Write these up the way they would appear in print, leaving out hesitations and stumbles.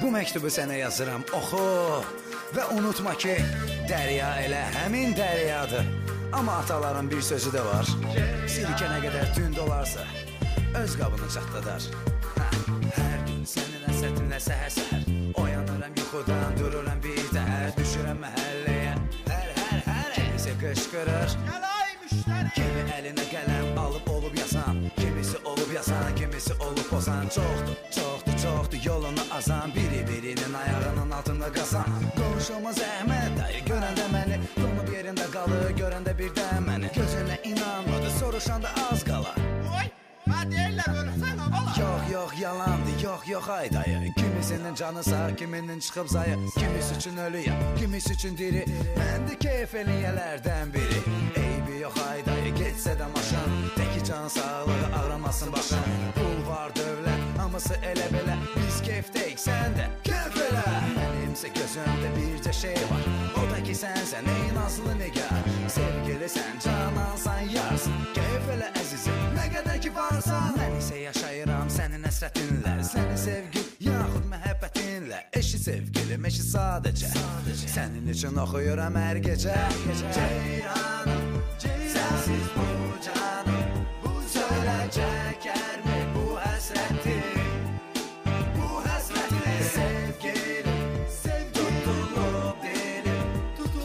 Bu məktubu sənə yazıram, oxu. Və unutma ki, dərya elə həmin dəryadır. Amma ataların bir sözü də var. Sirkə nə qədər tünd olarsa, öz qabını çatladar. Hər gün sənin əsətinlə səhər-səhər oyanıram yuxudan, dururam bir təhər, düşürəm məhəlləyə. Hər kimisi qışqırır, kimi əlinə qələm alıb olub yazan, kimisi olub yazan, kimisi olub pozan. Çoxdur yolunu azan, biri-birinin ayağının altında qazan. Qonşuma zəhmət dayı, görəndə məni donub yerində qalır, görəndə birdən məni gözünə inanmadı, soruşanda az qala. Deyirlər görürsən abala. Yox, yalandır, yox ay dayı. Kimisinin canı sağ, kiminin çıxıb zayı. Kimisi üçün ölüyəm, kimisi üçün diri. Mən də keyf eləyələrdən biri. Eybi yox ay dayı, getsə də maşın, təki can sağlığı ağramasın başın. Pul var, dövlət, hamısı elə belə, biz keyfdəyik, sən də keyf elə. Mənimsə gözümdə bircə şey var, o da ki sənsən ey nazlı nigar. Sevgilisən, canansan, yarsın, keyf elə əzizim, nə qədər ki varsan. Mən isə yaşayıram sənin əsrətinlə, sənin sevgin yaxud məhəbbətinlə. Eşi sevgilim, eşi sadəcə sənin üçün oxuyuram hər gecə. Ceyranım, sənsiz bu canım, bu söylə çəkərmi bu həsrəti? Bu həsrəti sevgilim, tutulub dilim,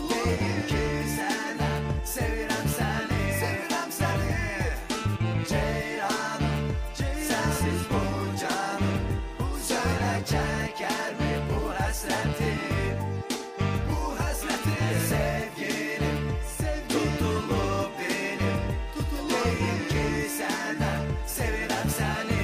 deyir ki sənə sevirəm səni. Ceyranım, sənsiz bu canım, bu söylə çəkərmi bu həsrəti? Bu həsrəti sevgilim, tutulub dilim, deyir ki sənə sevirəm səni.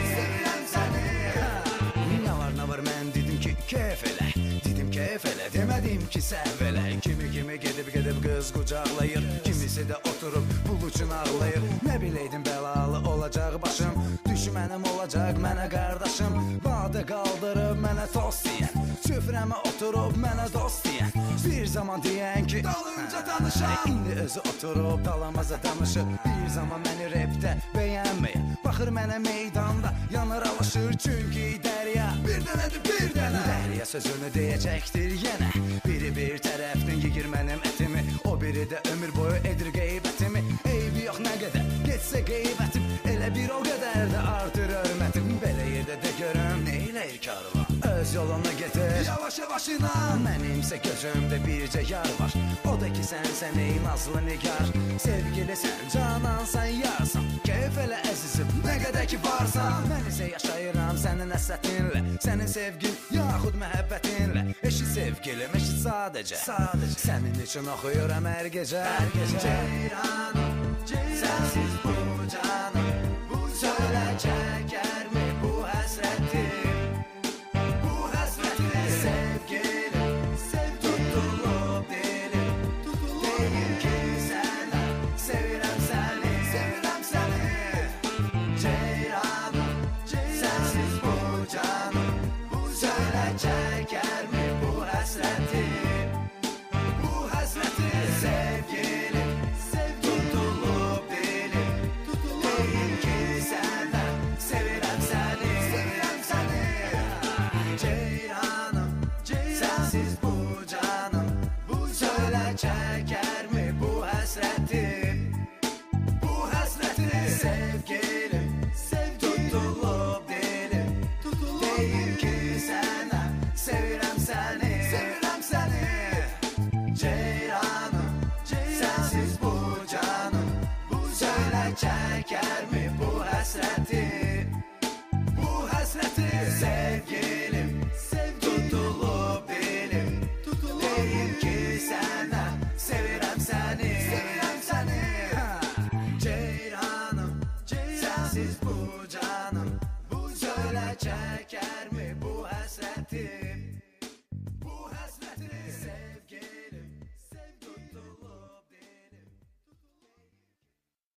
Nə var mən dedim ki keyf elə, dedim keyf elə, demədim ki səhv elə. Kimi gedib qız qucaqlayır, kimisi də oturub pul üçün ağlayır. Nə biləydim bəlalı olacaq başım, düşmənim olacaq mənə qardaşım. Badə qaldırıb mənə tost deyən, süfrəmə oturub mənə dost deyən. Bir zaman deyən ki dalınca danışam, indi özü oturub dalamaza danışır. Bir zaman məni repdə bəyənməyən, baxır mənə meydanda yanır alışır. Çünki dərya bir dənədir, bir dənə. Dərya sözünü deyəcəkdir yenə, biri bir tərəfdən yeyir mənim ətimi, o biri də ömür boyu edir qeybətimi. Eybi yox nə qədər getsə qeybətim, elə bir o qədər də artır hörmətim. Belə yerdə də görüm neyləyir karvan, öz yoluna getir yavaş inan. Mənimsə gözümdə bircə yar var, o da ki sənsən ey nazlı nigar. Sevgilisən, canansan, yarsan, keyf elə əzizim, nə qədər ki varsan. Mən isə yaşayıram sənin əsətinlə, sənin sevgin yaxud məhəbbətinlə. Eşi sevgilim, eşi sadəcə sənin üçün oxuyuram hər gecə. Ceyranım, sənsiz bu canım, bu söylə çəkərmi bu həsrəti? Bu həsrəti sevgilim, tutulub dilim, deyir ki sənə sevirəm səni. Ceyranım, sənsiz bu canım, bu söylə çəkərmi bu həsrəti? Bu həsrəti sevgilim, tutulub dilim, deyir ki sənə sevirəm səni. Ceyranım, sənsiz bu canım, bu söylə çəkərmi bu həsrəti? Bu həsrəti sevgilim, tutulub dilim, deyir ki sənə sevirəm səni. Ceyranım, sənsiz bu canım, bu söylə çəkərmi bu həsrəti? Bu həsrəti sevgilim, tutulub dilim, deyir ki sənə sevirəm səni. Ceyranım, sənsiz bu canım, bu söylə çəkərmi bu həsrəti?